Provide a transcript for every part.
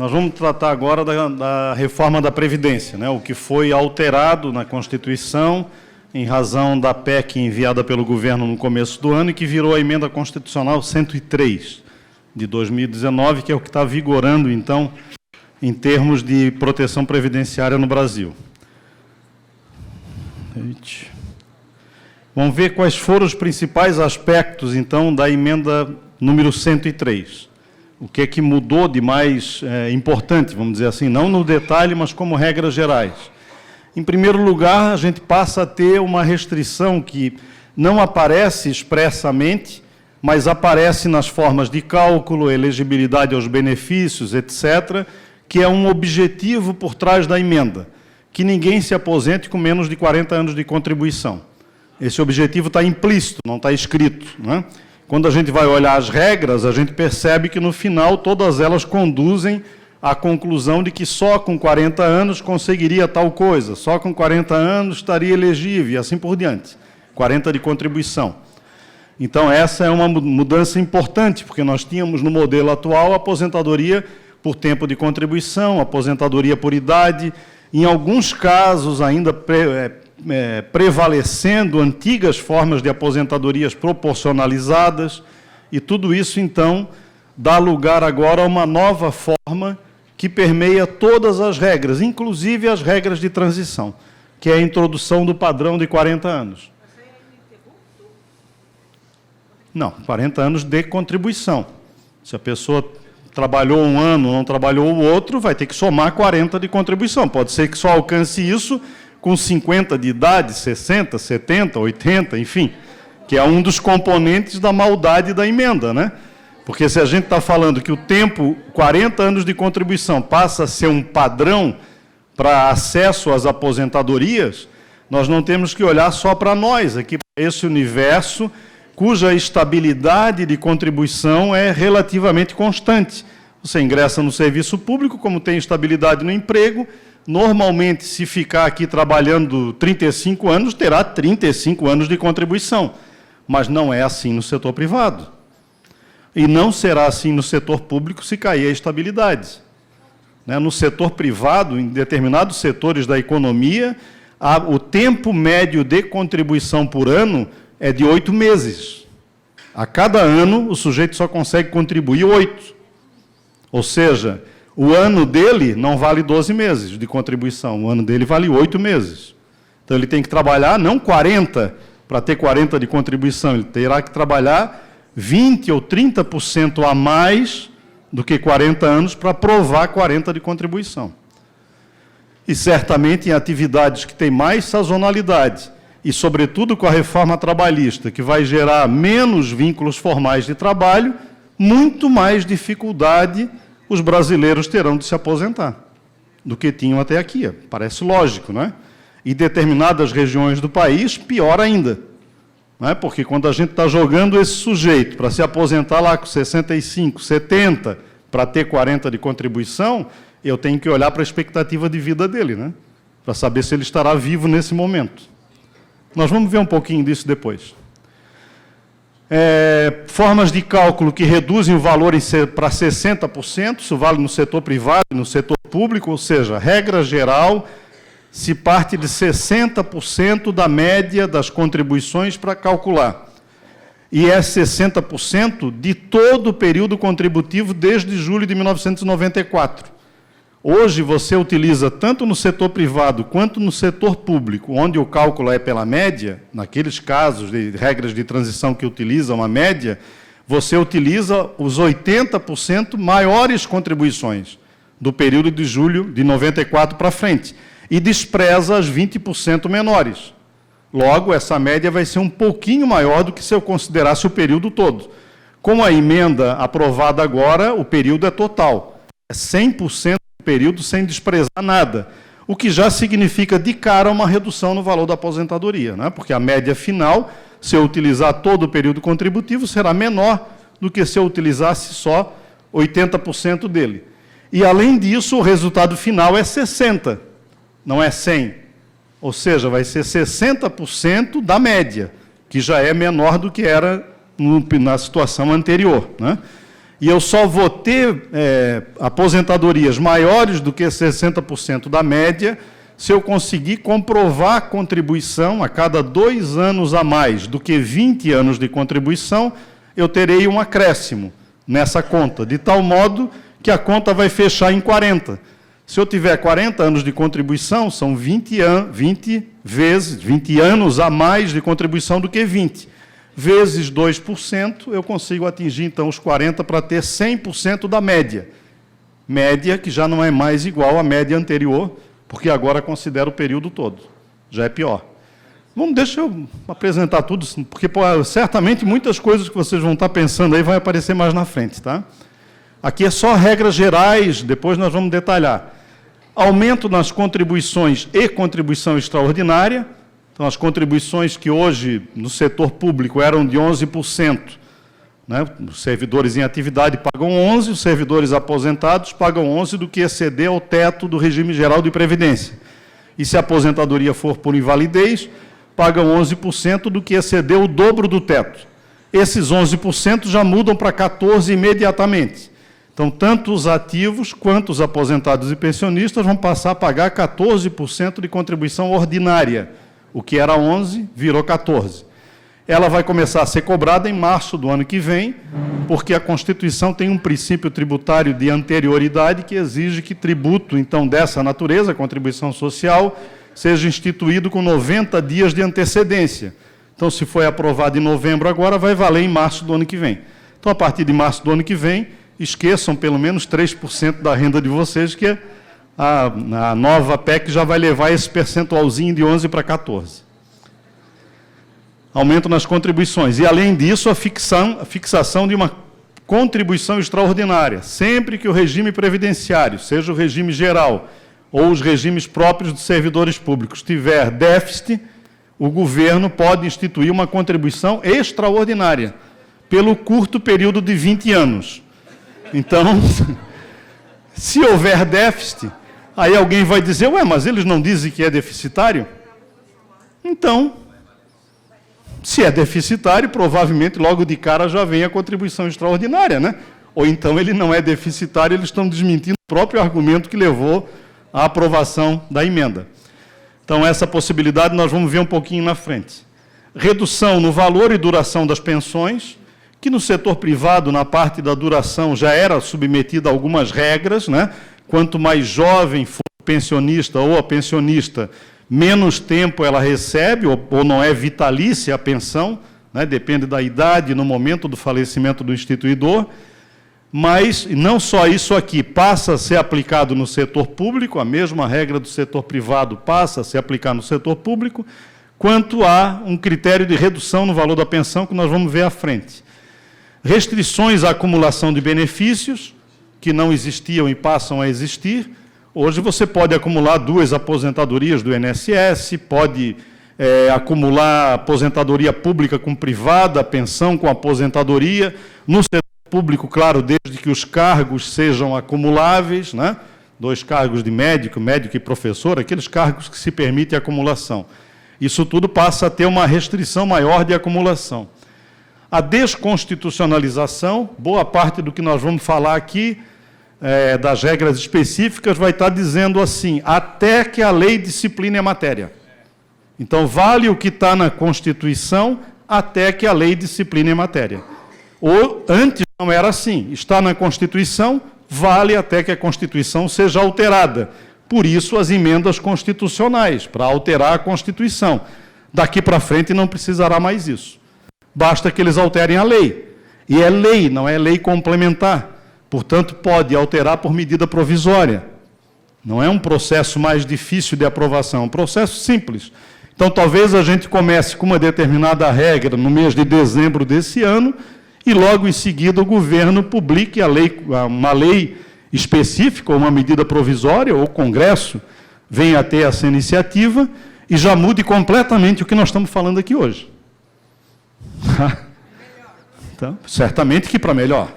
Nós vamos tratar agora da reforma da Previdência, né? O que foi alterado na Constituição em razão da PEC enviada pelo governo no começo do ano e que virou a Emenda Constitucional 103 de 2019, que é o que está vigorando, então, em termos de proteção previdenciária no Brasil. Vamos ver quais foram os principais aspectos, então, da emenda número 103. O que é que mudou de mais importante, vamos dizer assim, não no detalhe, mas como regras gerais. Em primeiro lugar, a gente passa a ter uma restrição que não aparece expressamente, mas aparece nas formas de cálculo, elegibilidade aos benefícios, etc., que é um objetivo por trás da emenda, que ninguém se aposente com menos de 40 anos de contribuição. Esse objetivo está implícito, não está escrito, né? Quando a gente vai olhar as regras, a gente percebe que, no final, todas elas conduzem à conclusão de que só com 40 anos conseguiria tal coisa, só com 40 anos estaria elegível, e assim por diante. 40 de contribuição. Então, essa é uma mudança importante, porque nós tínhamos, no modelo atual, a aposentadoria por tempo de contribuição, aposentadoria por idade, em alguns casos ainda prevalecendo antigas formas de aposentadorias proporcionalizadas, e tudo isso, então, dá lugar agora a uma nova forma que permeia todas as regras, inclusive as regras de transição, que é a introdução do padrão de 40 anos. Não, 40 anos de contribuição. Se a pessoa trabalhou um ano, não trabalhou o outro, vai ter que somar 40 de contribuição. Pode ser que só alcance isso com 50 de idade, 60, 70, 80, enfim, que é um dos componentes da maldade da emenda, né? Porque se a gente está falando que o tempo, 40 anos de contribuição, passa a ser um padrão para acesso às aposentadorias, nós não temos que olhar só para nós, aqui para esse universo, cuja estabilidade de contribuição é relativamente constante. Você ingressa no serviço público, como tem estabilidade no emprego, normalmente, se ficar aqui trabalhando 35 anos, terá 35 anos de contribuição. Mas não é assim no setor privado. E não será assim no setor público se cair a estabilidade. No setor privado, em determinados setores da economia, o tempo médio de contribuição por ano é de 8 meses. A cada ano, o sujeito só consegue contribuir 8. Ou seja, o ano dele não vale 12 meses de contribuição, o ano dele vale 8 meses. Então, ele tem que trabalhar, não 40, para ter 40 de contribuição, ele terá que trabalhar 20% ou 30% a mais do que 40 anos para provar 40 de contribuição. E, certamente, em atividades que têm mais sazonalidade, e, sobretudo, com a reforma trabalhista, que vai gerar menos vínculos formais de trabalho, muito mais dificuldade os brasileiros terão de se aposentar do que tinham até aqui. Parece lógico, não é? E determinadas regiões do país, pior ainda. Não é? Porque quando a gente está jogando esse sujeito para se aposentar lá com 65, 70, para ter 40 de contribuição, eu tenho que olhar para a expectativa de vida dele, né? Para saber se ele estará vivo nesse momento. Nós vamos ver um pouquinho disso depois. Formas de cálculo que reduzem o valor para 60%, isso vale no setor privado e no setor público, ou seja, regra geral, se parte de 60% da média das contribuições para calcular. E é 60% de todo o período contributivo desde julho de 1994. Hoje, você utiliza, tanto no setor privado quanto no setor público, onde o cálculo é pela média, naqueles casos de regras de transição que utilizam a média, você utiliza os 80% maiores contribuições do período de julho de 94 para frente e despreza as 20% menores. Logo, essa média vai ser um pouquinho maior do que se eu considerasse o período todo. Com a emenda aprovada agora, o período é total. É 100% período sem desprezar nada, o que já significa de cara uma redução no valor da aposentadoria, né? Porque a média final, se eu utilizar todo o período contributivo, será menor do que se eu utilizasse só 80% dele. E, além disso, o resultado final é 60%, não é 100%. Ou seja, vai ser 60% da média, que já é menor do que era na situação anterior, né? e eu só vou ter aposentadorias maiores do que 60% da média se eu conseguir comprovar a contribuição a cada 2 anos a mais do que 20 anos de contribuição, eu terei um acréscimo nessa conta, de tal modo que a conta vai fechar em 40. Se eu tiver 40 anos de contribuição, são 20 anos a mais de contribuição do que 20. Vezes 2%, eu consigo atingir, então, os 40 para ter 100% da média. Média que já não é mais igual à média anterior, porque agora considero o período todo. Já é pior. Deixa eu apresentar tudo, porque certamente muitas coisas que vocês vão estar pensando aí vai aparecer mais na frente, tá? Aqui é só regras gerais, depois nós vamos detalhar. Aumento nas contribuições e contribuição extraordinária. Então, as contribuições que hoje, no setor público, eram de 11%, né? Os servidores em atividade pagam 11%, os servidores aposentados pagam 11% do que exceder ao teto do regime geral de previdência. E se a aposentadoria for por invalidez, pagam 11% do que exceder o dobro do teto. Esses 11% já mudam para 14% imediatamente. Então, tanto os ativos quanto os aposentados e pensionistas vão passar a pagar 14% de contribuição ordinária. O que era 11% virou 14%. Ela vai começar a ser cobrada em março do ano que vem, porque a Constituição tem um princípio tributário de anterioridade que exige que tributo, então, dessa natureza, contribuição social, seja instituído com 90 dias de antecedência. Então, se foi aprovado em novembro agora, vai valer em março do ano que vem. Então, a partir de março do ano que vem, esqueçam pelo menos 3% da renda de vocês, que a nova PEC já vai levar esse percentualzinho de 11% para 14%. Aumento nas contribuições. E, além disso, a fixação de uma contribuição extraordinária. Sempre que o regime previdenciário, seja o regime geral ou os regimes próprios dos servidores públicos, tiver déficit, o governo pode instituir uma contribuição extraordinária pelo curto período de 20 anos. Então, se houver déficit, aí alguém vai dizer, mas eles não dizem que é deficitário? Então, se é deficitário, provavelmente logo de cara já vem a contribuição extraordinária, né? Ou então ele não é deficitário, eles estão desmentindo o próprio argumento que levou à aprovação da emenda. Então, essa possibilidade nós vamos ver um pouquinho na frente. Redução no valor e duração das pensões, que no setor privado, na parte da duração, já era submetida a algumas regras, né? Quanto mais jovem for o pensionista ou a pensionista, menos tempo ela recebe, ou não é vitalícia a pensão, né? Depende da idade no momento do falecimento do instituidor. Mas não só isso aqui, passa a ser aplicado no setor público, a mesma regra do setor privado passa a se aplicar no setor público, quanto a um critério de redução no valor da pensão, que nós vamos ver à frente. Restrições à acumulação de benefícios, que não existiam e passam a existir. Hoje você pode acumular 2 aposentadorias do INSS, pode acumular aposentadoria pública com privada, pensão com aposentadoria. No setor público, claro, desde que os cargos sejam acumuláveis, né? 2 cargos de médico e professor, aqueles cargos que se permite a acumulação. Isso tudo passa a ter uma restrição maior de acumulação. A desconstitucionalização, boa parte do que nós vamos falar aqui, das regras específicas, vai estar dizendo assim, até que a lei discipline a matéria. Então, vale o que está na Constituição, até que a lei discipline a matéria. Ou, antes não era assim, está na Constituição, vale até que a Constituição seja alterada. Por isso, as emendas constitucionais, para alterar a Constituição. Daqui para frente não precisará mais isso. Basta que eles alterem a lei. E é lei, não é lei complementar. Portanto, pode alterar por medida provisória. Não é um processo mais difícil de aprovação, é um processo simples. Então, talvez a gente comece com uma determinada regra no mês de dezembro desse ano e logo em seguida o governo publique uma lei específica, ou uma medida provisória, ou o Congresso venha a ter essa iniciativa e já mude completamente o que nós estamos falando aqui hoje. Então, certamente que para melhor.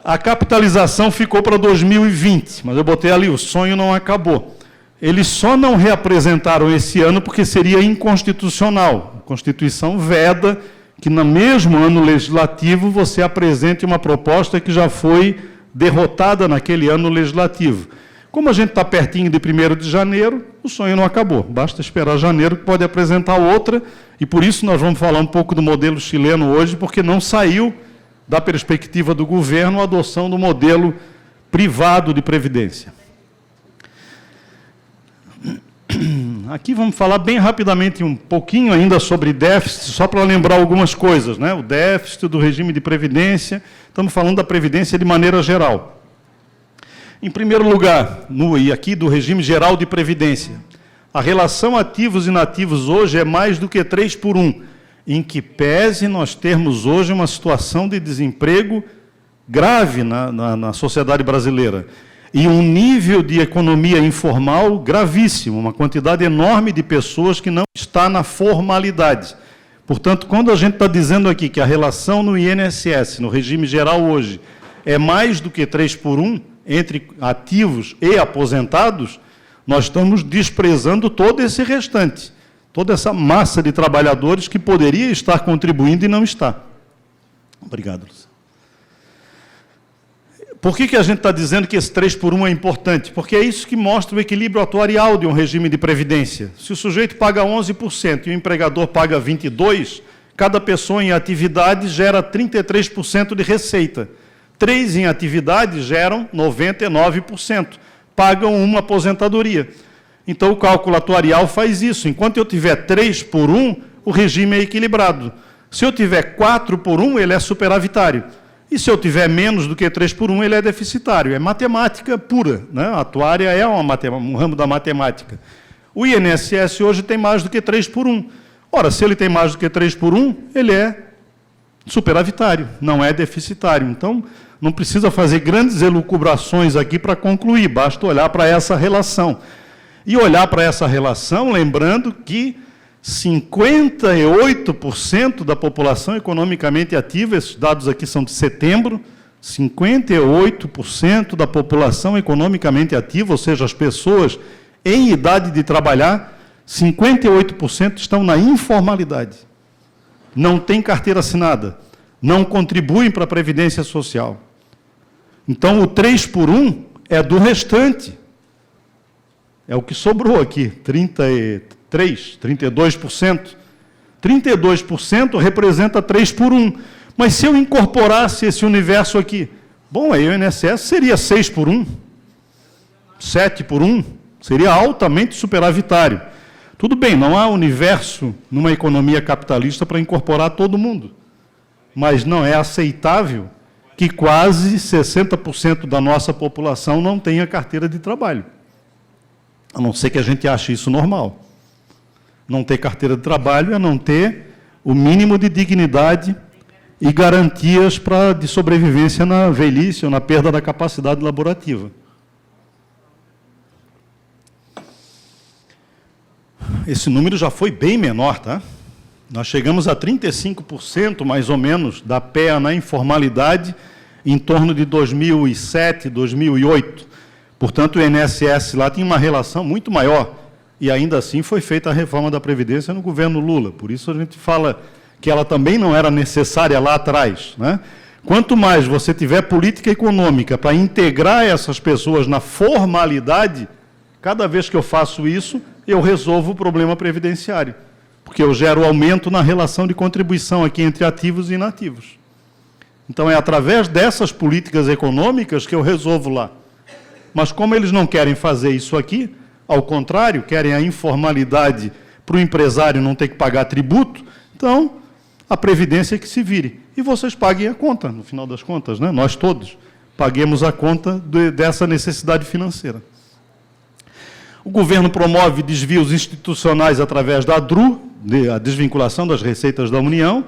A capitalização ficou para 2020, mas eu botei ali, o sonho não acabou. Eles só não reapresentaram esse ano porque seria inconstitucional. A Constituição veda que no mesmo ano legislativo você apresente uma proposta que já foi derrotada naquele ano legislativo. Como a gente está pertinho de 1º de janeiro, o sonho não acabou. Basta esperar janeiro que pode apresentar outra, e por isso nós vamos falar um pouco do modelo chileno hoje, porque não saiu da perspectiva do governo a adoção do modelo privado de previdência. Aqui vamos falar bem rapidamente um pouquinho ainda sobre déficit, só para lembrar algumas coisas, né? O déficit do regime de previdência, estamos falando da previdência de maneira geral. Em primeiro lugar, e aqui do regime geral de previdência, a relação ativos e inativos hoje é mais do que 3:1, em que pese nós termos hoje uma situação de desemprego grave na sociedade brasileira e um nível de economia informal gravíssimo, uma quantidade enorme de pessoas que não está na formalidade. Portanto, quando a gente está dizendo aqui que a relação no INSS, no regime geral hoje, é mais do que 3:1, entre ativos e aposentados, nós estamos desprezando todo esse restante, toda essa massa de trabalhadores que poderia estar contribuindo e não está. Obrigado, Luciano. Por que a gente está dizendo que esse 3:1 é importante? Porque é isso que mostra o equilíbrio atuarial de um regime de previdência. Se o sujeito paga 11% e o empregador paga 22%, cada pessoa em atividade gera 33% de receita. 3 em atividade geram 99%, pagam uma aposentadoria. Então, o cálculo atuarial faz isso. Enquanto eu tiver 3:1, o regime é equilibrado. Se eu tiver 4:1, ele é superavitário. E se eu tiver menos do que 3:1, ele é deficitário. É matemática pura, né? A atuária é um ramo da matemática. O INSS hoje tem mais do que 3:1. Ora, se ele tem mais do que 3:1, ele é superavitário, não é deficitário. Então, não precisa fazer grandes elucubrações aqui para concluir, basta olhar para essa relação. E olhar para essa relação, lembrando que 58% da população economicamente ativa, esses dados aqui são de setembro, 58% da população economicamente ativa, ou seja, as pessoas em idade de trabalhar, 58% estão na informalidade. Não têm carteira assinada, não contribuem para a Previdência Social. Então, o 3:1 é do restante. É o que sobrou aqui, 32%. 32% representa 3:1. Mas se eu incorporasse esse universo aqui, bom, aí o INSS seria 6:1, 7:1, seria altamente superavitário. Tudo bem, não há universo numa economia capitalista para incorporar todo mundo, mas não é aceitável que quase 60% da nossa população não tenha carteira de trabalho. A não ser que a gente ache isso normal. Não ter carteira de trabalho é não ter o mínimo de dignidade e garantias de sobrevivência na velhice ou na perda da capacidade laborativa. Esse número já foi bem menor, tá? Nós chegamos a 35%, mais ou menos, da PEA na informalidade em torno de 2007, 2008. Portanto, o INSS lá tinha uma relação muito maior. E ainda assim foi feita a reforma da Previdência no governo Lula. Por isso a gente fala que ela também não era necessária lá atrás, né? Quanto mais você tiver política econômica para integrar essas pessoas na formalidade, cada vez que eu faço isso, eu resolvo o problema previdenciário, porque eu gero aumento na relação de contribuição aqui entre ativos e inativos. Então, é através dessas políticas econômicas que eu resolvo lá. Mas como eles não querem fazer isso aqui, ao contrário, querem a informalidade para o empresário não ter que pagar tributo, então, a Previdência é que se vire. E vocês paguem a conta, no final das contas, né? Nós todos paguemos a conta dessa necessidade financeira. O governo promove desvios institucionais através da DRU, a desvinculação das receitas da União,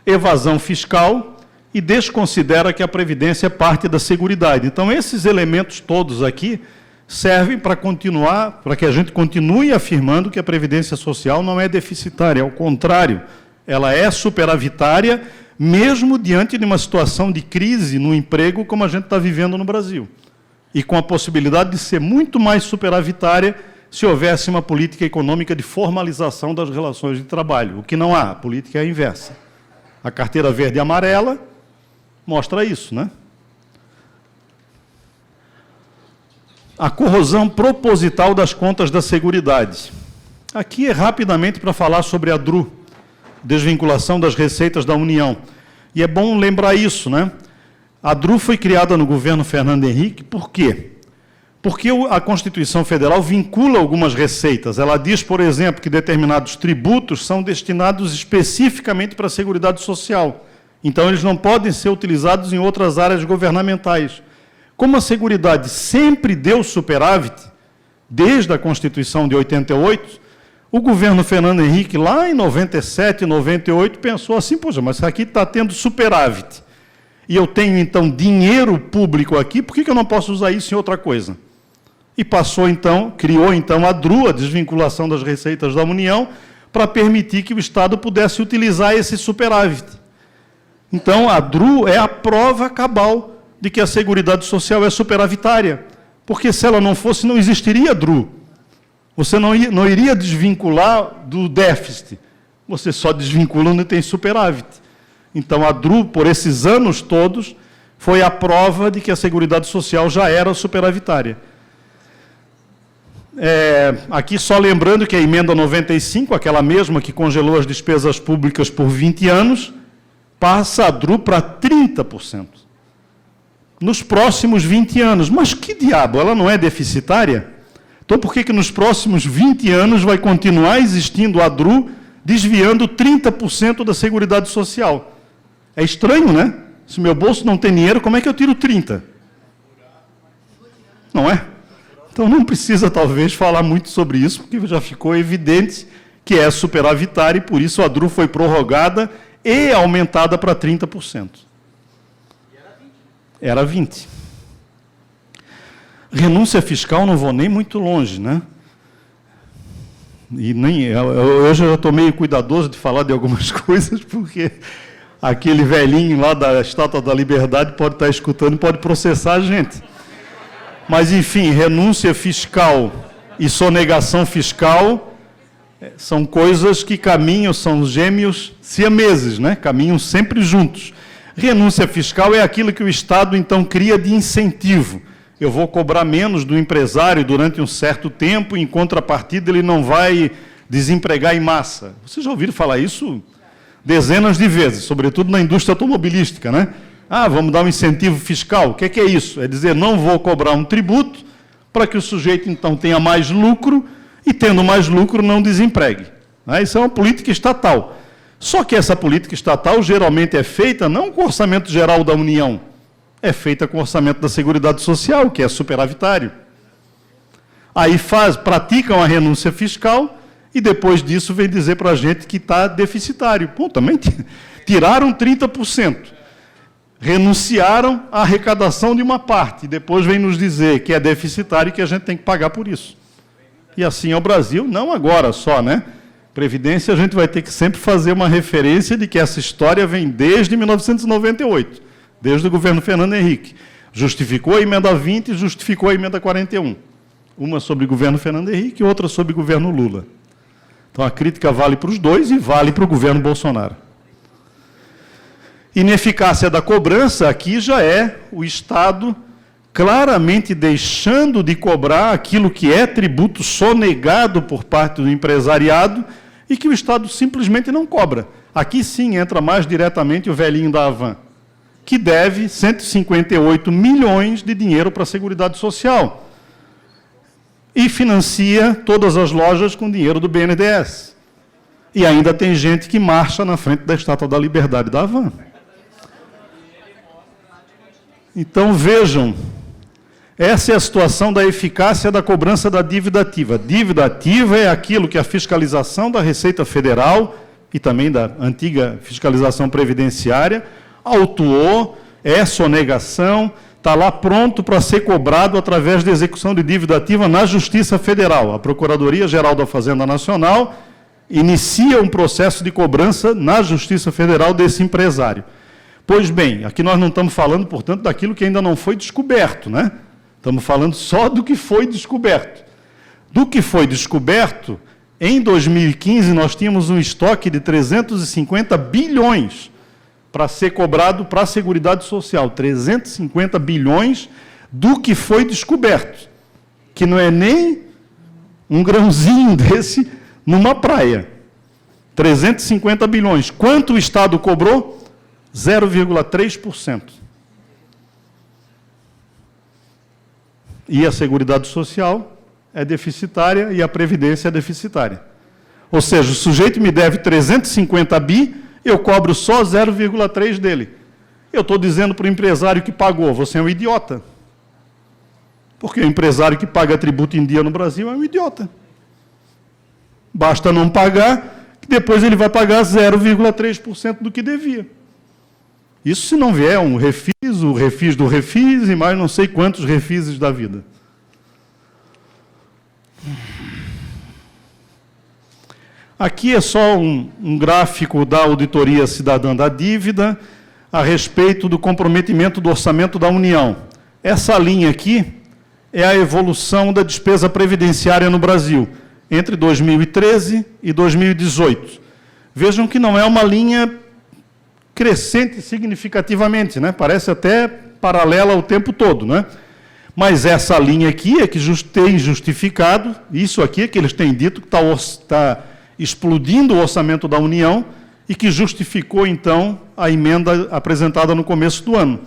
evasão fiscal e desconsidera que a Previdência é parte da Seguridade. Então, esses elementos todos aqui servem para continuar, para que a gente continue afirmando que a Previdência Social não é deficitária, ao contrário, ela é superavitária, mesmo diante de uma situação de crise no emprego como a gente está vivendo no Brasil. E com a possibilidade de ser muito mais superavitária se houvesse uma política econômica de formalização das relações de trabalho, o que não há, a política é a inversa. A carteira verde e amarela mostra isso, né? A corrosão proposital das contas da Seguridade. Aqui é rapidamente para falar sobre a DRU, desvinculação das receitas da União. E é bom lembrar isso, né? A DRU foi criada no governo Fernando Henrique, por quê? Porque a Constituição Federal vincula algumas receitas. Ela diz, por exemplo, que determinados tributos são destinados especificamente para a Seguridade Social. Então, eles não podem ser utilizados em outras áreas governamentais. Como a Seguridade sempre deu superávit, desde a Constituição de 88, o governo Fernando Henrique, lá em 97, 98, pensou assim, poxa, mas aqui está tendo superávit, e eu tenho, então, dinheiro público aqui, por que eu não posso usar isso em outra coisa? E passou, então, criou, então, a DRU, a desvinculação das receitas da União, para permitir que o Estado pudesse utilizar esse superávit. Então, a DRU é a prova cabal de que a Seguridade Social é superavitária, porque se ela não fosse, não existiria DRU. Você não iria desvincular do déficit, você só desvincula onde tem superávit. Então, a DRU, por esses anos todos, foi a prova de que a Seguridade Social já era superavitária. Aqui só lembrando que a emenda 95, aquela mesma que congelou as despesas públicas por 20 anos, passa a DRU para 30%. Nos próximos 20 anos. Mas que diabo, ela não é deficitária? Então, por que nos próximos 20 anos vai continuar existindo a DRU desviando 30% da Seguridade Social? É estranho, né? Se meu bolso não tem dinheiro, como é que eu tiro 30%? Não é? Então, não precisa, talvez, falar muito sobre isso, porque já ficou evidente que é superavitária e, por isso, a DRU foi prorrogada e aumentada para 30%. Era 20%. Renúncia fiscal, não vou nem muito longe, né? E nem, eu já estou meio cuidadoso de falar de algumas coisas, porque aquele velhinho lá da Estátua da Liberdade pode estar escutando e pode processar a gente. Mas, enfim, renúncia fiscal e sonegação fiscal são coisas que caminham, são gêmeos siameses, né? Caminham sempre juntos. Renúncia fiscal é aquilo que o Estado, então, cria de incentivo. Eu vou cobrar menos do empresário durante um certo tempo, em contrapartida ele não vai desempregar em massa. Vocês já ouviram falar isso dezenas de vezes, sobretudo na indústria automobilística, né? Ah, vamos dar um incentivo fiscal. O que é isso? É dizer, não vou cobrar um tributo para que o sujeito, então, tenha mais lucro e, tendo mais lucro, não desempregue. Isso é uma política estatal. Só que essa política estatal geralmente é feita não com o orçamento geral da União, é feita com o orçamento da Seguridade Social, que é superavitário. Aí praticam a renúncia fiscal e depois disso vem dizer para a gente que está deficitário. Pô, também tiraram 30%. Renunciaram à arrecadação de uma parte, e depois vem nos dizer que é deficitário e que a gente tem que pagar por isso. E assim é o Brasil, não agora só, né? Previdência, a gente vai ter que sempre fazer uma referência de que essa história vem desde 1998, desde o governo Fernando Henrique. Justificou a emenda 20 e justificou a emenda 41. Uma sobre o governo Fernando Henrique e outra sobre o governo Lula. Então, a crítica vale para os dois e vale para o governo Bolsonaro. Ineficácia da cobrança, aqui já é o Estado claramente deixando de cobrar aquilo que é tributo sonegado por parte do empresariado e que o Estado simplesmente não cobra. Aqui sim entra mais diretamente o velhinho da Havan, que deve 158 milhões de dinheiro para a Seguridade Social e financia todas as lojas com dinheiro do BNDES. E ainda tem gente que marcha na frente da Estátua da Liberdade da Havan. Então, vejam, essa é a situação da eficácia da cobrança da dívida ativa. Dívida ativa é aquilo que a fiscalização da Receita Federal e também da antiga fiscalização previdenciária autuou, é sonegação, está lá pronto para ser cobrado através da execução de dívida ativa na Justiça Federal. A Procuradoria-Geral da Fazenda Nacional inicia um processo de cobrança na Justiça Federal desse empresário. Pois bem, aqui nós não estamos falando, portanto, daquilo que ainda não foi descoberto, né? Estamos falando só do que foi descoberto. Do que foi descoberto, em 2015, nós tínhamos um estoque de 350 bilhões para ser cobrado para a Seguridade Social, 350 bilhões do que foi descoberto, que não é nem um grãozinho desse numa praia. 350 bilhões. Quanto o Estado cobrou? 0,3%. E a Seguridade Social é deficitária e a Previdência é deficitária. Ou seja, o sujeito me deve 350 bi, eu cobro só 0,3 dele. Eu estou dizendo para o empresário que pagou, você é um idiota. Porque o empresário que paga tributo em dia no Brasil é um idiota. Basta não pagar, que depois ele vai pagar 0,3% do que devia. Isso se não vier um refis, o refis do refis e mais não sei quantos refises da vida. Aqui é só um gráfico da Auditoria Cidadã da Dívida a respeito do comprometimento do orçamento da União. Essa linha aqui é a evolução da despesa previdenciária no Brasil, entre 2013 e 2018. Vejam que não é uma linha crescente significativamente, né? Parece até paralela o tempo todo, né? Mas essa linha aqui é que tem justificado, isso aqui é que eles têm dito que está explodindo o orçamento da União e que justificou, então, a emenda apresentada no começo do ano.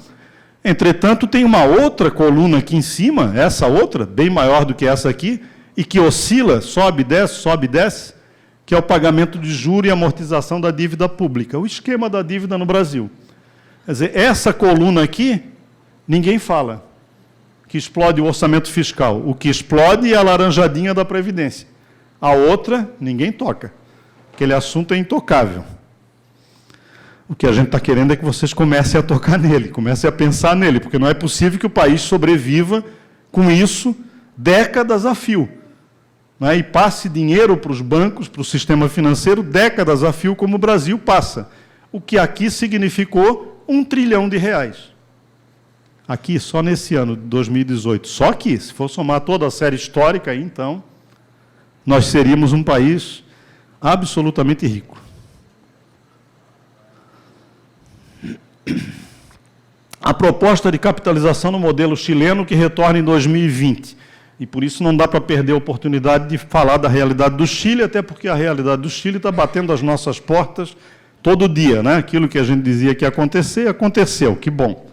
Entretanto, tem uma outra coluna aqui em cima, essa outra, bem maior do que essa aqui, e que oscila, sobe e desce, que é o pagamento de juros e amortização da dívida pública, o esquema da dívida no Brasil. Quer dizer, essa coluna aqui, ninguém fala que explode o orçamento fiscal. O que explode é a laranjadinha da Previdência. A outra, ninguém toca. Aquele assunto é intocável. O que a gente está querendo é que vocês comecem a tocar nele, comecem a pensar nele, porque não é possível que o país sobreviva com isso décadas a fio. Né? E passe dinheiro para os bancos, para o sistema financeiro, décadas a fio, como o Brasil passa. O que aqui significou R$1 trilhão. Aqui, só nesse ano de 2018. Só aqui, se for somar toda a série histórica, então, nós seríamos um país absolutamente rico. A proposta de capitalização no modelo chileno que retorna em 2020. E por isso não dá para perder a oportunidade de falar da realidade do Chile, até porque a realidade do Chile está batendo as nossas portas todo dia, né? Aquilo que a gente dizia que ia acontecer, aconteceu, que bom.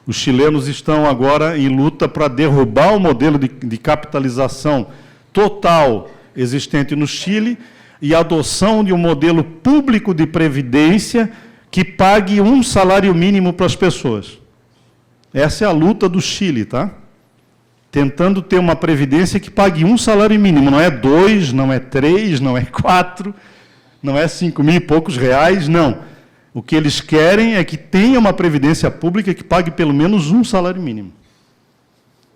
Os chilenos estão agora em luta para derrubar o modelo de capitalização total existente no Chile e a adoção de um modelo público de previdência que pague um salário mínimo para as pessoas. Essa é a luta do Chile, tá? Tentando ter uma previdência que pague um salário mínimo, não é 2, não é 3, não é 4, não é 5 mil e poucos reais, não. O que eles querem é que tenha uma previdência pública que pague pelo menos um salário mínimo.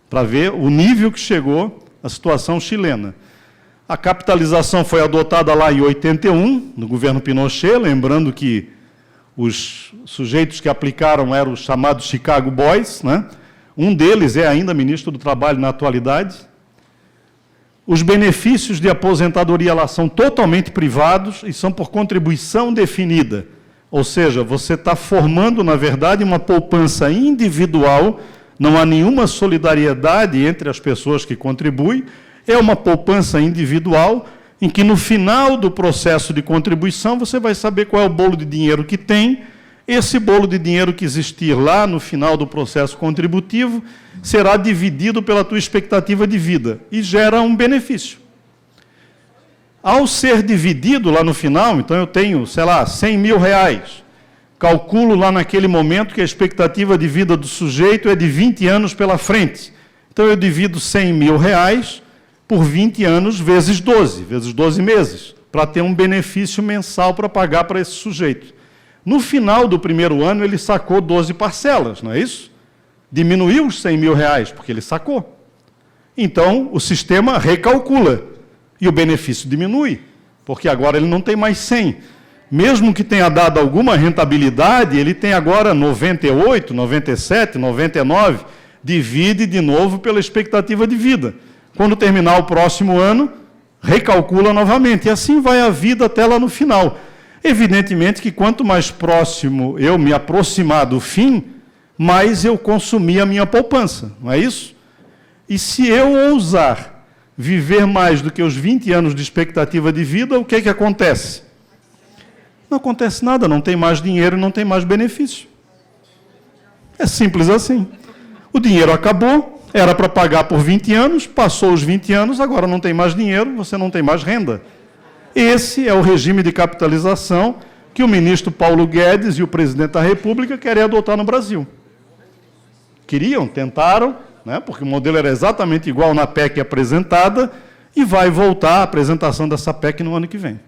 Para ver o nível que chegou a situação chilena. A capitalização foi adotada lá em 81, no governo Pinochet, lembrando que os sujeitos que aplicaram eram os chamados Chicago Boys, né? Um deles é ainda ministro do Trabalho na atualidade. Os benefícios de aposentadoria lá são totalmente privados e são por contribuição definida. Ou seja, você está formando, na verdade, uma poupança individual, não há nenhuma solidariedade entre as pessoas que contribuem, é uma poupança individual em que, no final do processo de contribuição, você vai saber qual é o bolo de dinheiro que tem. Esse bolo de dinheiro que existir lá no final do processo contributivo será dividido pela tua expectativa de vida e gera um benefício. Ao ser dividido lá no final, então eu tenho, sei lá, 100 mil reais. Calculo lá naquele momento que a expectativa de vida do sujeito é de 20 anos pela frente. Então eu divido 100 mil reais por 20 anos vezes 12 meses, para ter um benefício mensal para pagar para esse sujeito. No final do primeiro ano, ele sacou 12 parcelas, não é isso? Diminuiu os 100 mil reais, porque ele sacou. Então, o sistema recalcula, e o benefício diminui, porque agora ele não tem mais 100. Mesmo que tenha dado alguma rentabilidade, ele tem agora 98, 97, 99, divide de novo pela expectativa de vida. Quando terminar o próximo ano, recalcula novamente, e assim vai a vida até lá no final. Evidentemente que quanto mais próximo eu me aproximar do fim, mais eu consumir a minha poupança, não é isso? E se eu ousar viver mais do que os 20 anos de expectativa de vida, o que é que acontece? Não acontece nada, não tem mais dinheiro e não tem mais benefício. É simples assim. O dinheiro acabou, era para pagar por 20 anos, passou os 20 anos, agora não tem mais dinheiro, você não tem mais renda. Esse é o regime de capitalização que o ministro Paulo Guedes e o presidente da República querem adotar no Brasil. Queriam, tentaram, né, porque o modelo era exatamente igual na PEC apresentada, e vai voltar a apresentação dessa PEC no ano que vem.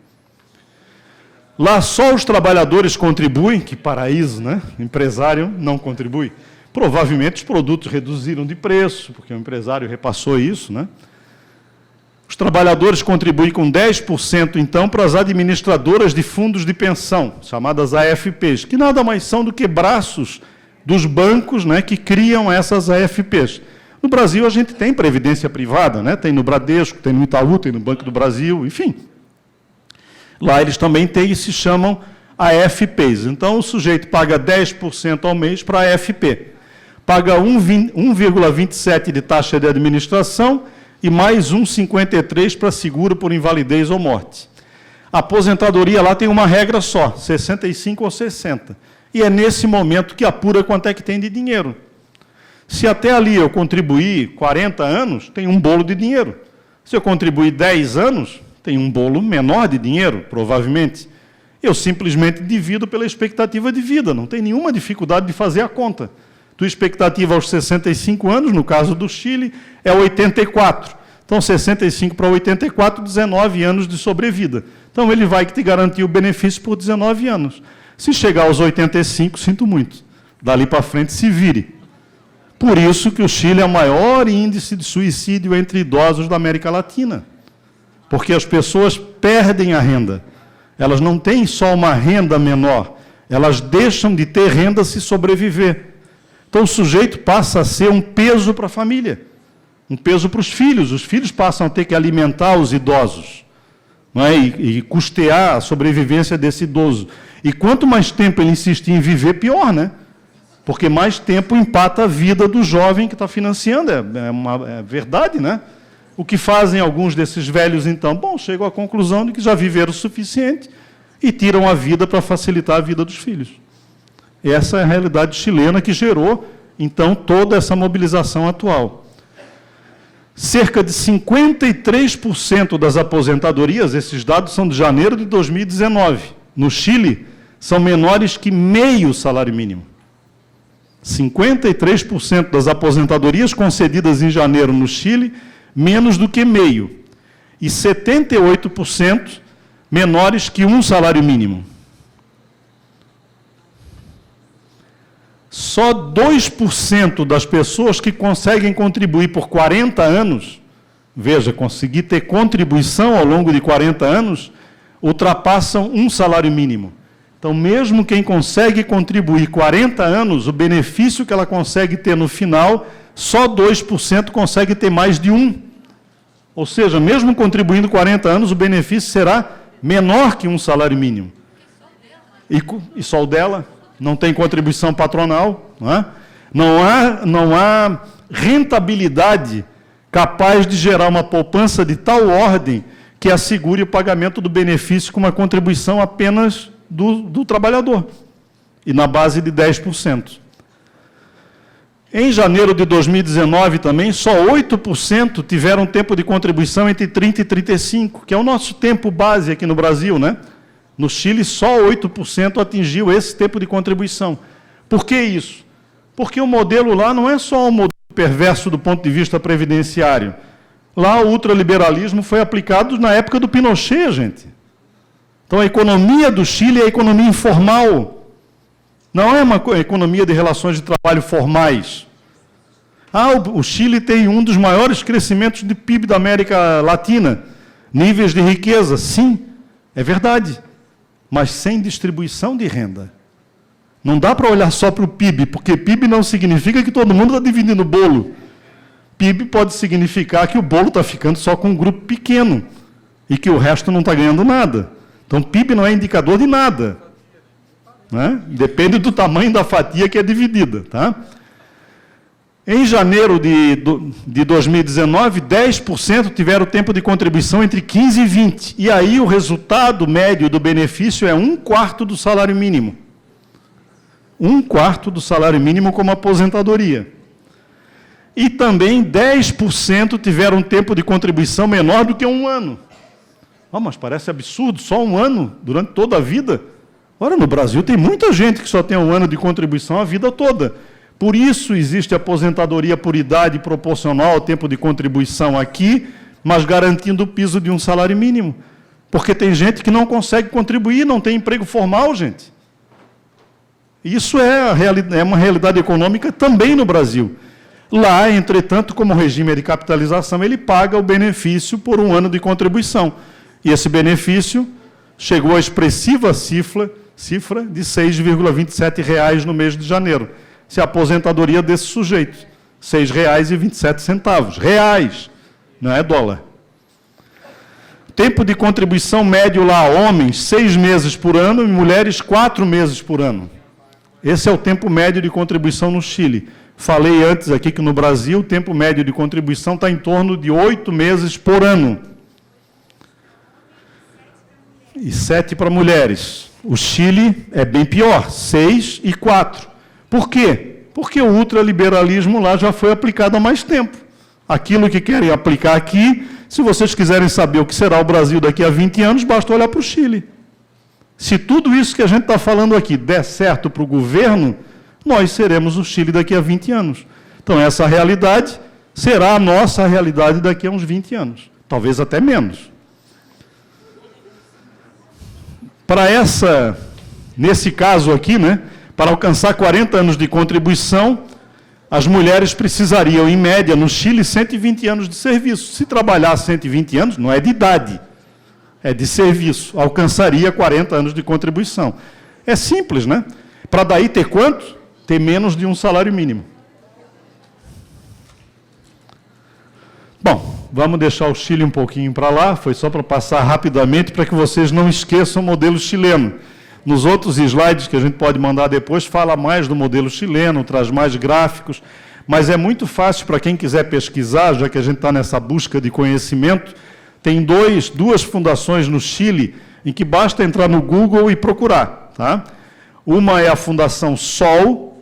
Lá só os trabalhadores contribuem, que paraíso, né? O empresário não contribui. Provavelmente os produtos reduziram de preço, porque o empresário repassou isso, né? Os trabalhadores contribuem com 10%, então, para as administradoras de fundos de pensão, chamadas AFPs, que nada mais são do que braços dos bancos, né, que criam essas AFPs. No Brasil, a gente tem previdência privada, né? Tem no Bradesco, tem no Itaú, tem no Banco do Brasil, enfim. Lá eles também têm e se chamam AFPs. Então, o sujeito paga 10% ao mês para a AFP. Paga 1,27% de taxa de administração e mais 1,53% para seguro por invalidez ou morte. A aposentadoria lá tem uma regra só, 65 ou 60. E é nesse momento que apura quanto é que tem de dinheiro. Se até ali eu contribuir 40 anos, tem um bolo de dinheiro. Se eu contribuir 10 anos, tem um bolo menor de dinheiro, provavelmente. Eu simplesmente divido pela expectativa de vida, não tem nenhuma dificuldade de fazer a conta. Tua expectativa aos 65 anos, no caso do Chile, é 84. Então, 65 para 84, 19 anos de sobrevida. Então, ele vai te garantir o benefício por 19 anos. Se chegar aos 85, sinto muito. Dali para frente, se vire. Por isso que o Chile é o maior índice de suicídio entre idosos da América Latina. Porque as pessoas perdem a renda. Elas não têm só uma renda menor, elas deixam de ter renda se sobreviver. Então, o sujeito passa a ser um peso para a família, um peso para os filhos passam a ter que alimentar os idosos, não é? E custear a sobrevivência desse idoso. E quanto mais tempo ele insistir em viver, pior, né? Porque mais tempo empata a vida do jovem que está financiando, é verdade, né? O que fazem alguns desses velhos, então? Bom, chegam à conclusão de que já viveram o suficiente e tiram a vida para facilitar a vida dos filhos. Essa é a realidade chilena que gerou, então, toda essa mobilização atual. Cerca de 53% das aposentadorias, esses dados são de janeiro de 2019, no Chile, são menores que meio salário mínimo. 53% das aposentadorias concedidas em janeiro no Chile, menos do que meio. E 78% menores que um salário mínimo. Só 2% das pessoas que conseguem contribuir por 40 anos, veja, conseguir ter contribuição ao longo de 40 anos, ultrapassam um salário mínimo. Então, mesmo quem consegue contribuir 40 anos, o benefício que ela consegue ter no final, só 2% consegue ter mais de um. Ou seja, mesmo contribuindo 40 anos, o benefício será menor que um salário mínimo. E só o dela? Não tem contribuição patronal, não é? Não há rentabilidade capaz de gerar uma poupança de tal ordem que assegure o pagamento do benefício com uma contribuição apenas do trabalhador, e na base de 10%. Em janeiro de 2019 também, só 8% tiveram tempo de contribuição entre 30 e 35, que é o nosso tempo base aqui no Brasil, né? No Chile, só 8% atingiu esse tempo de contribuição. Por que isso? Porque o modelo lá não é só um modelo perverso do ponto de vista previdenciário. Lá o ultraliberalismo foi aplicado na época do Pinochet, gente. Então a economia do Chile é a economia informal. Não é uma economia de relações de trabalho formais. O Chile tem um dos maiores crescimentos de PIB da América Latina. Níveis de riqueza, sim, é verdade. Mas sem distribuição de renda. Não dá para olhar só para o PIB, porque PIB não significa que todo mundo está dividindo o bolo. PIB pode significar que o bolo está ficando só com um grupo pequeno e que o resto não está ganhando nada. Então, Então, PIB não é indicador de nada, né? Depende do tamanho da fatia que é dividida, tá? Em janeiro de 2019, 10% tiveram tempo de contribuição entre 15 e 20. E aí o resultado médio do benefício é 1/4 do salário mínimo. 1/4 do salário mínimo como aposentadoria. E também 10% tiveram tempo de contribuição menor do que 1 ano. Oh, mas parece absurdo, só 1 ano durante toda a vida? Ora, no Brasil tem muita gente que só tem 1 ano de contribuição a vida toda. Por isso existe aposentadoria por idade proporcional ao tempo de contribuição aqui, mas garantindo o piso de um salário mínimo. Porque tem gente que não consegue contribuir, não tem emprego formal, gente. Isso é uma realidade econômica também no Brasil. Lá, entretanto, como regime é de capitalização, ele paga o benefício por 1 ano de contribuição. E esse benefício chegou à expressiva cifra de R$ 6,27 no mês de janeiro. Se a aposentadoria desse sujeito, R$ 6,27. Reais, não é dólar. Tempo de contribuição médio lá, homens, 6 meses por ano, e mulheres, 4 meses por ano. Esse é o tempo médio de contribuição no Chile. Falei antes aqui que no Brasil o tempo médio de contribuição está em torno de 8 meses por ano. E 7 para mulheres. O Chile é bem pior, 6 e 4. Por quê? Porque o ultraliberalismo lá já foi aplicado há mais tempo. Aquilo que querem aplicar aqui, se vocês quiserem saber o que será o Brasil daqui a 20 anos, basta olhar para o Chile. Se tudo isso que a gente está falando aqui der certo para o governo, nós seremos o Chile daqui a 20 anos. Então, essa realidade será a nossa realidade daqui a uns 20 anos. Talvez até menos. Nesse caso aqui, né, para alcançar 40 anos de contribuição, as mulheres precisariam, em média, no Chile, 120 anos de serviço. Se trabalhar 120 anos, não é de idade, é de serviço. Alcançaria 40 anos de contribuição. É simples, né? Para daí ter quanto? Ter menos de um salário mínimo. Bom, vamos deixar o Chile um pouquinho para lá, foi só para passar rapidamente para que vocês não esqueçam o modelo chileno. Nos outros slides que a gente pode mandar depois, fala mais do modelo chileno, traz mais gráficos, mas é muito fácil para quem quiser pesquisar, já que a gente está nessa busca de conhecimento. Tem duas fundações no Chile em que basta entrar no Google e procurar, tá? Uma é a Fundação SOL,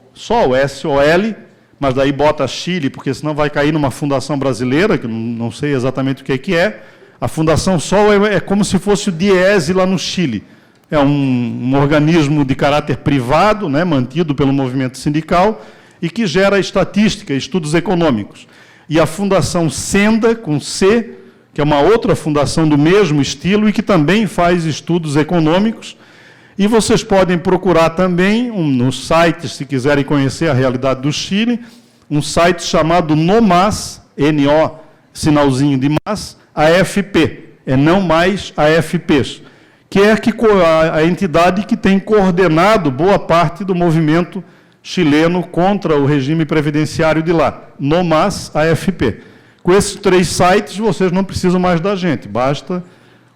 S-O-L, mas daí bota Chile, porque senão vai cair numa fundação brasileira, que não sei exatamente o que é. A Fundação SOL é como se fosse o DIESE lá no Chile. É um organismo de caráter privado, né, mantido pelo movimento sindical, e que gera estatística, estudos econômicos. E a Fundação Senda, com C, que é uma outra fundação do mesmo estilo e que também faz estudos econômicos. E vocês podem procurar também, nos sites, se quiserem conhecer a realidade do Chile, um site chamado NOMAS, N-O, sinalzinho de MAS, AFP, é não mais AFPs, que é a entidade que tem coordenado boa parte do movimento chileno contra o regime previdenciário de lá, NOMAS, AFP. Com esses 3 sites, vocês não precisam mais da gente, basta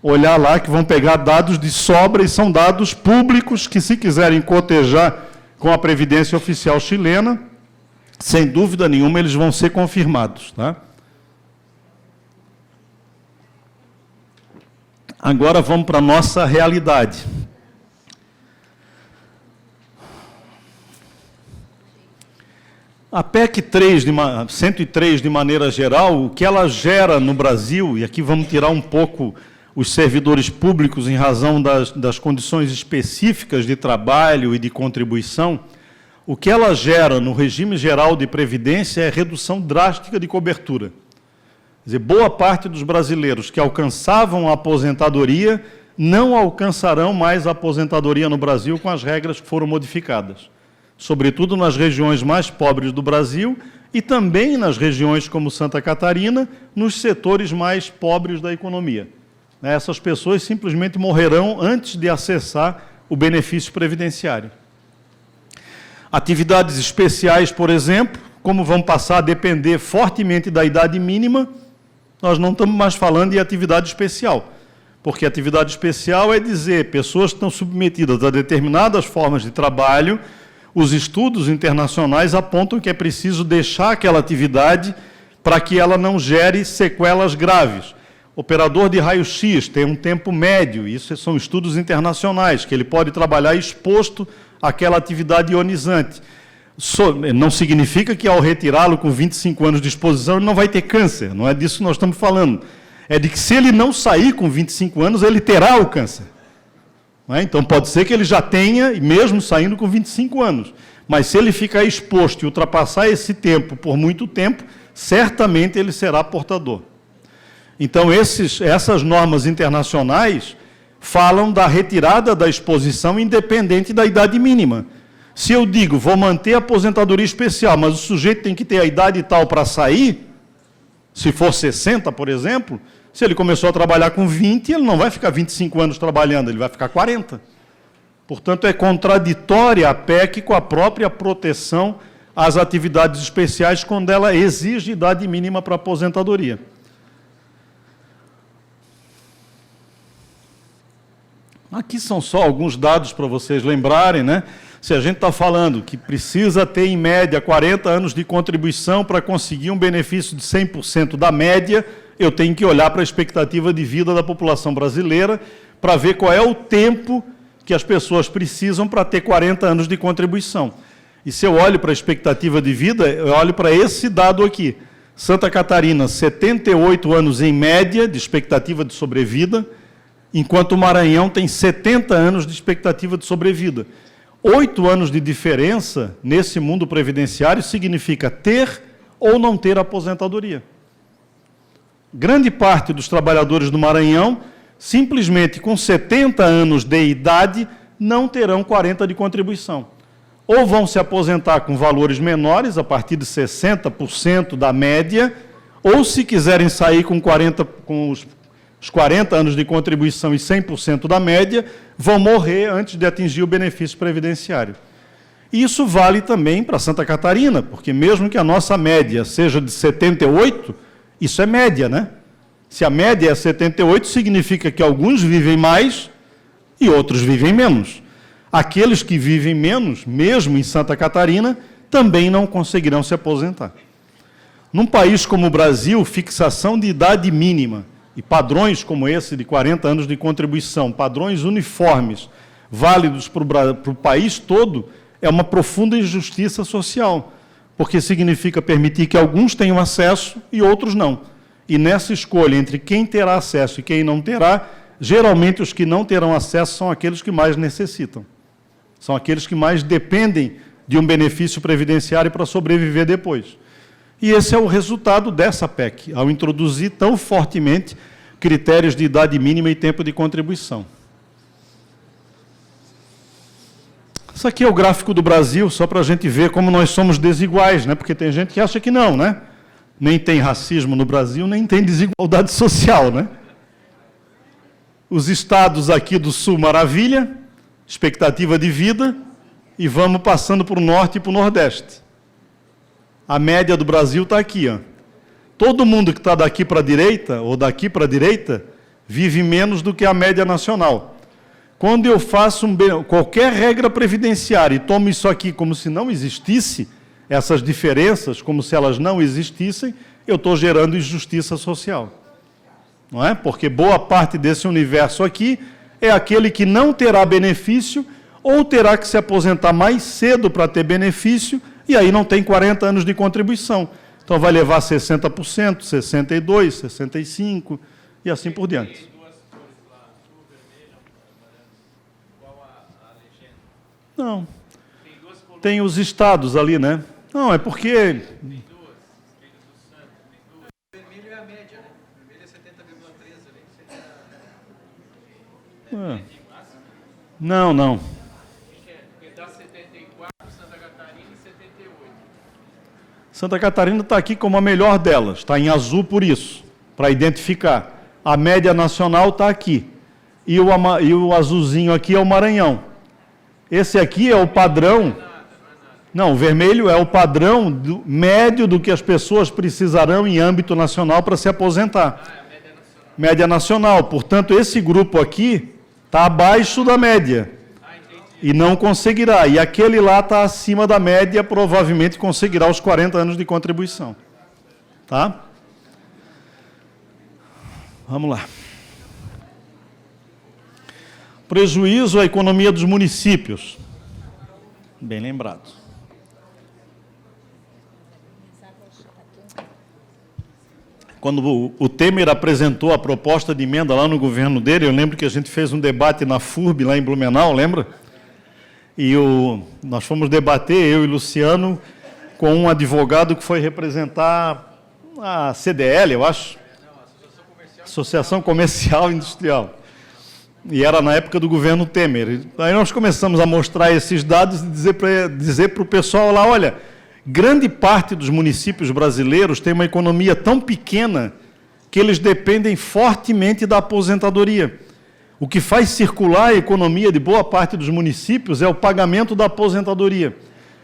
olhar lá que vão pegar dados de sobra e são dados públicos que, se quiserem cotejar com a Previdência Oficial chilena, sem dúvida nenhuma, eles vão ser confirmados, tá? Agora vamos para a nossa realidade. A PEC 103, de maneira geral, o que ela gera no Brasil, e aqui vamos tirar um pouco os servidores públicos em razão das condições específicas de trabalho e de contribuição, o que ela gera no regime geral de previdência é redução drástica de cobertura. Quer dizer, boa parte dos brasileiros que alcançavam a aposentadoria não alcançarão mais a aposentadoria no Brasil com as regras que foram modificadas, sobretudo nas regiões mais pobres do Brasil e também nas regiões como Santa Catarina, nos setores mais pobres da economia. Essas pessoas simplesmente morrerão antes de acessar o benefício previdenciário. Atividades especiais, por exemplo, como vão passar a depender fortemente da idade mínima, nós não estamos mais falando de atividade especial. Porque atividade especial é dizer, pessoas que estão submetidas a determinadas formas de trabalho, os estudos internacionais apontam que é preciso deixar aquela atividade para que ela não gere sequelas graves. Operador de raio-x tem um tempo médio, isso são estudos internacionais, que ele pode trabalhar exposto àquela atividade ionizante. Não significa que ao retirá-lo com 25 anos de exposição ele não vai ter câncer, não é disso que nós estamos falando. É de que se ele não sair com 25 anos, ele terá o câncer. Não é? Então pode ser que ele já tenha, mesmo saindo com 25 anos, mas se ele ficar exposto e ultrapassar esse tempo por muito tempo, certamente ele será portador. Então essas normas internacionais falam da retirada da exposição independente da idade mínima. Se eu digo, vou manter a aposentadoria especial, mas o sujeito tem que ter a idade tal para sair, se for 60, por exemplo, se ele começou a trabalhar com 20, ele não vai ficar 25 anos trabalhando, ele vai ficar 40. Portanto, é contraditória a PEC com a própria proteção às atividades especiais quando ela exige idade mínima para aposentadoria. Aqui são só alguns dados para vocês lembrarem, né? Se a gente está falando que precisa ter, em média, 40 anos de contribuição para conseguir um benefício de 100% da média, eu tenho que olhar para a expectativa de vida da população brasileira para ver qual é o tempo que as pessoas precisam para ter 40 anos de contribuição. E se eu olho para a expectativa de vida, eu olho para esse dado aqui. Santa Catarina, 78 anos em média de expectativa de sobrevida, enquanto o Maranhão tem 70 anos de expectativa de sobrevida. 8 anos de diferença nesse mundo previdenciário significa ter ou não ter aposentadoria. Grande parte dos trabalhadores do Maranhão, simplesmente com 70 anos de idade, não terão 40 de contribuição. Ou vão se aposentar com valores menores, a partir de 60% da média, ou se quiserem sair com os 40 anos de contribuição e 100% da média, vão morrer antes de atingir o benefício previdenciário. Isso vale também para Santa Catarina, porque mesmo que a nossa média seja de 78, isso é média, né? Se a média é 78, significa que alguns vivem mais e outros vivem menos. Aqueles que vivem menos, mesmo em Santa Catarina, também não conseguirão se aposentar. Num país como o Brasil, fixação de idade mínima e padrões como esse de 40 anos de contribuição, padrões uniformes, válidos para o país todo, é uma profunda injustiça social, porque significa permitir que alguns tenham acesso e outros não. E nessa escolha entre quem terá acesso e quem não terá, geralmente os que não terão acesso são aqueles que mais necessitam. São aqueles que mais dependem de um benefício previdenciário para sobreviver depois. E esse é o resultado dessa PEC, ao introduzir tão fortemente critérios de idade mínima e tempo de contribuição. Isso aqui é o gráfico do Brasil, só para a gente ver como nós somos desiguais, né? Porque tem gente que acha que não, né? Nem tem racismo no Brasil, nem tem desigualdade social, né? Os estados aqui do Sul, maravilha, expectativa de vida, e vamos passando para o Norte e para o Nordeste. A média do Brasil está aqui, ó. Todo mundo que está daqui para a direita, ou daqui para a direita, vive menos do que a média nacional. Quando eu faço qualquer regra previdenciária e tomo isso aqui como se não existisse, essas diferenças, como se elas não existissem, eu estou gerando injustiça social. Não é? Porque boa parte desse universo aqui é aquele que não terá benefício ou terá que se aposentar mais cedo para ter benefício, e aí não tem 40 anos de contribuição. Então vai levar 60%, 62%, 65% e assim por diante. Tem duas cores lá, azul, vermelho, qual a legenda? Não. Tem duas colunas. Tem os estados ali, né? Não, é porque... Tem duas, Espírito Santo, tem duas. Vermelho é a média, né? Vermelho é 70,13 ali. Não, não. Porque dá 74, Santa Catarina e 78. Santa Catarina está aqui como a melhor delas, está em azul por isso, para identificar. A média nacional está aqui. E o azulzinho aqui é o Maranhão. Esse aqui é o padrão... Não, o vermelho é o padrão médio do que as pessoas precisarão em âmbito nacional para se aposentar. Ah, é a média nacional. Média nacional. Portanto, esse grupo aqui está abaixo da média e não conseguirá. E aquele lá está acima da média, provavelmente conseguirá os 40 anos de contribuição. Tá? Vamos lá. Prejuízo à economia dos municípios. Bem lembrado. Quando o Temer apresentou a proposta de emenda lá no governo dele, eu lembro que a gente fez um debate na FURB, lá em Blumenau, lembra? E nós fomos debater, eu e Luciano, com um advogado que foi representar a CDL, eu acho. Associação Comercial e Industrial. E era na época do governo Temer. Aí nós começamos a mostrar esses dados e dizer para o pessoal lá, olha, grande parte dos municípios brasileiros tem uma economia tão pequena que eles dependem fortemente da aposentadoria. O que faz circular a economia de boa parte dos municípios é o pagamento da aposentadoria,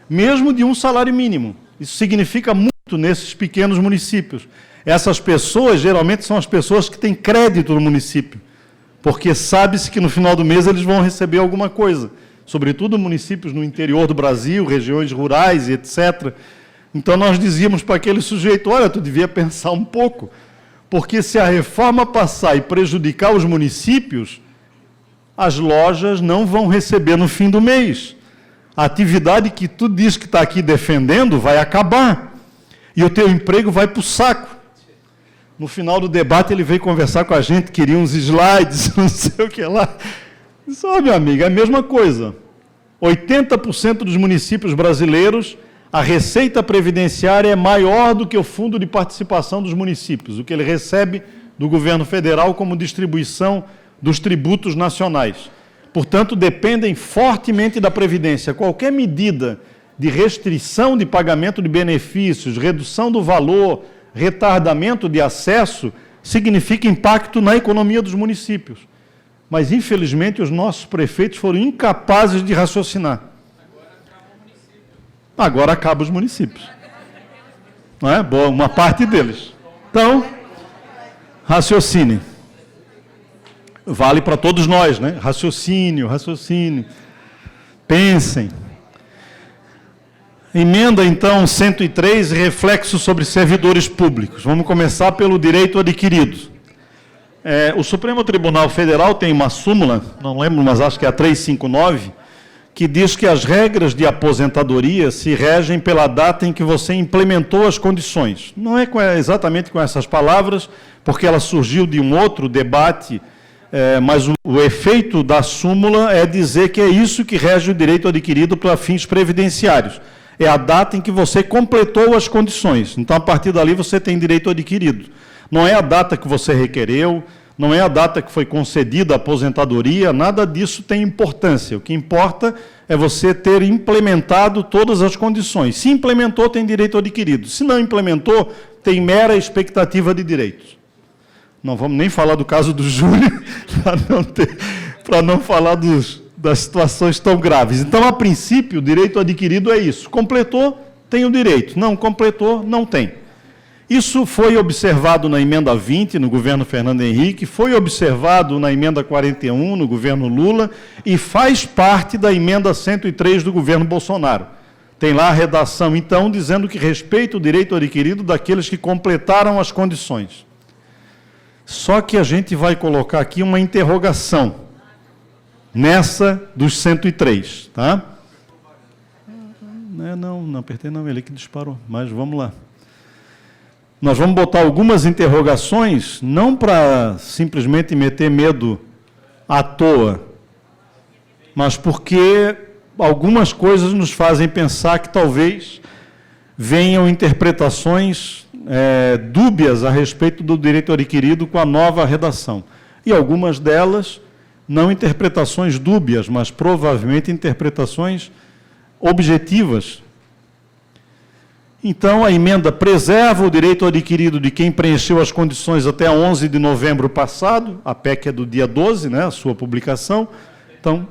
mesmo de um salário mínimo. Isso significa muito nesses pequenos municípios. Essas pessoas, geralmente, são as pessoas que têm crédito no município, porque sabe-se que no final do mês eles vão receber alguma coisa, sobretudo municípios no interior do Brasil, regiões rurais e etc. Então, nós dizíamos para aquele sujeito, olha, tu devia pensar um pouco, porque se a reforma passar e prejudicar os municípios, as lojas não vão receber no fim do mês. A atividade que tu diz que está aqui defendendo vai acabar, e o teu emprego vai para o saco. No final do debate, ele veio conversar com a gente, queria uns slides, não sei o que lá. Disse, meu amigo, é a mesma coisa. 80% dos municípios brasileiros, a receita previdenciária é maior do que o fundo de participação dos municípios, o que ele recebe do governo federal como distribuição dos tributos nacionais. Portanto, dependem fortemente da Previdência. Qualquer medida de restrição de pagamento de benefícios, redução do valor, retardamento de acesso, significa impacto na economia dos municípios. Mas, infelizmente, os nossos prefeitos foram incapazes de raciocinar. Agora acabam os municípios. Não é? Boa, uma parte deles. Então, raciocine. Vale para todos nós, né? Raciocínio. Pensem. Emenda, então, 103, reflexo sobre servidores públicos. Vamos começar pelo direito adquirido. O Supremo Tribunal Federal tem uma súmula, não lembro, mas acho que é a 359, que diz que as regras de aposentadoria se regem pela data em que você implementou as condições. Não é exatamente com essas palavras, porque ela surgiu de um outro debate, mas o efeito da súmula é dizer que é isso que rege o direito adquirido para fins previdenciários. É a data em que você completou as condições. Então, a partir dali, você tem direito adquirido. Não é a data que você requereu, não é a data que foi concedida a aposentadoria, nada disso tem importância. O que importa é você ter implementado todas as condições. Se implementou, tem direito adquirido. Se não implementou, tem mera expectativa de direitos. Não vamos nem falar do caso do Júlio, para não falar das situações tão graves. Então, a princípio, o direito adquirido é isso. Completou, tem o direito. Não completou, não tem. Isso foi observado na emenda 20, no governo Fernando Henrique, foi observado na emenda 41, no governo Lula, e faz parte da emenda 103 do governo Bolsonaro. Tem lá a redação, então, dizendo que respeita o direito adquirido daqueles que completaram as condições. Só que a gente vai colocar aqui uma interrogação nessa dos 103, tá? Não apertei não, ele que disparou, mas vamos lá. Nós vamos botar algumas interrogações, não para simplesmente meter medo à toa, mas porque algumas coisas nos fazem pensar que talvez venham interpretações dúbias a respeito do direito adquirido com a nova redação. E algumas delas, não interpretações dúbias, mas provavelmente interpretações objetivas. Então, a emenda preserva o direito adquirido de quem preencheu as condições até 11 de novembro passado, a PEC é do dia 12, né, a sua publicação. Então,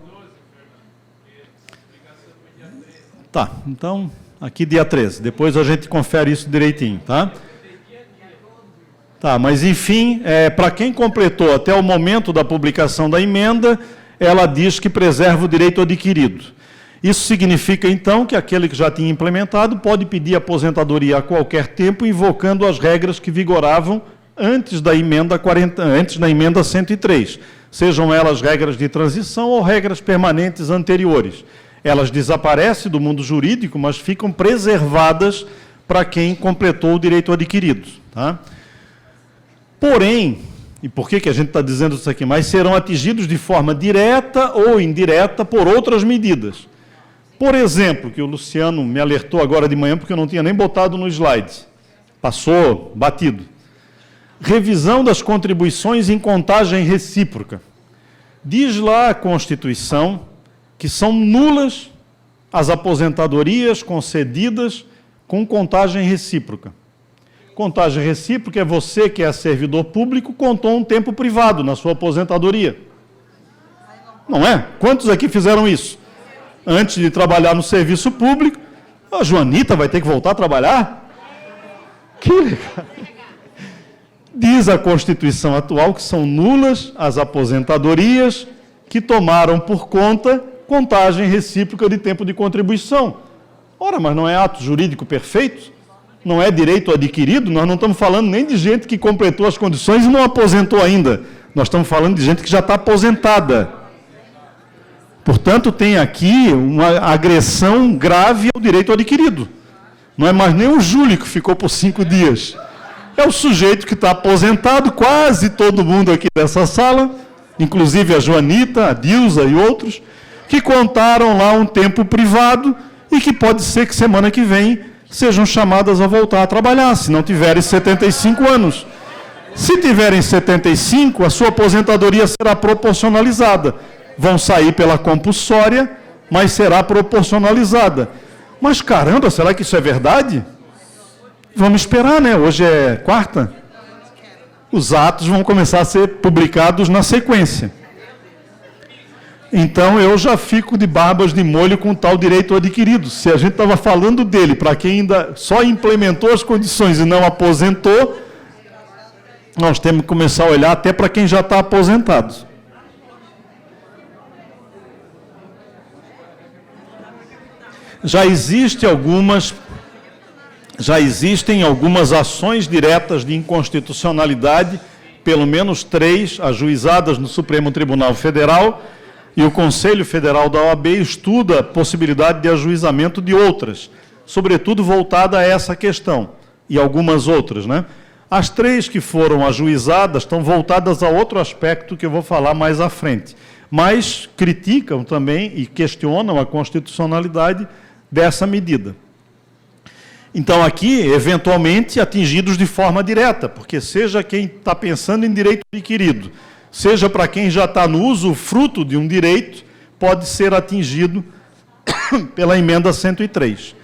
tá, então, aqui dia 13, depois a gente confere isso direitinho, tá? Tá, mas enfim, para quem completou até o momento da publicação da emenda, ela diz que preserva o direito adquirido. Isso significa, então, que aquele que já tinha implementado pode pedir aposentadoria a qualquer tempo, invocando as regras que vigoravam antes da emenda 103, sejam elas regras de transição ou regras permanentes anteriores. Elas desaparecem do mundo jurídico, mas ficam preservadas para quem completou o direito adquirido. Tá? Porém, e por que a gente está dizendo isso aqui? Mas serão atingidos de forma direta ou indireta por outras medidas. Por exemplo, que o Luciano me alertou agora de manhã, porque eu não tinha nem botado no slide. Passou batido. Revisão das contribuições em contagem recíproca. Diz lá a Constituição que são nulas as aposentadorias concedidas com contagem recíproca. Contagem recíproca é você, que é servidor público, contou um tempo privado na sua aposentadoria. Não é? Quantos aqui fizeram isso? Antes de trabalhar no serviço público, a Joanita vai ter que voltar a trabalhar? Que legal! Diz a Constituição atual que são nulas as aposentadorias que tomaram por conta contagem recíproca de tempo de contribuição. Ora, mas não é ato jurídico perfeito? Não é direito adquirido? Nós não estamos falando nem de gente que completou as condições e não aposentou ainda. Nós estamos falando de gente que já está aposentada. Portanto, tem aqui uma agressão grave ao direito adquirido. Não é mais nem o Júlio que ficou por 5 dias. É o sujeito que está aposentado, quase todo mundo aqui dessa sala, inclusive a Joanita, a Dilza e outros, que contaram lá um tempo privado e que pode ser que semana que vem sejam chamadas a voltar a trabalhar, se não tiverem 75 anos. Se tiverem 75, a sua aposentadoria será proporcionalizada. Vão sair pela compulsória, mas será proporcionalizada. Mas caramba, será que isso é verdade? Vamos esperar, né? Hoje é quarta. Os atos vão começar a ser publicados na sequência. Então, eu já fico de barbas de molho com tal direito adquirido. Se a gente estava falando dele, para quem ainda só implementou as condições e não aposentou, nós temos que começar a olhar até para quem já está aposentado. Já existem algumas ações diretas de inconstitucionalidade, pelo menos 3 ajuizadas no Supremo Tribunal Federal, e o Conselho Federal da OAB estuda a possibilidade de ajuizamento de outras, sobretudo voltada a essa questão, e algumas outras, né? As 3 que foram ajuizadas estão voltadas a outro aspecto que eu vou falar mais à frente, mas criticam também e questionam a constitucionalidade dessa medida. Então, aqui, eventualmente, atingidos de forma direta, porque seja quem está pensando em direito adquirido, seja para quem já está no usufruto de um direito, pode ser atingido pela emenda 103.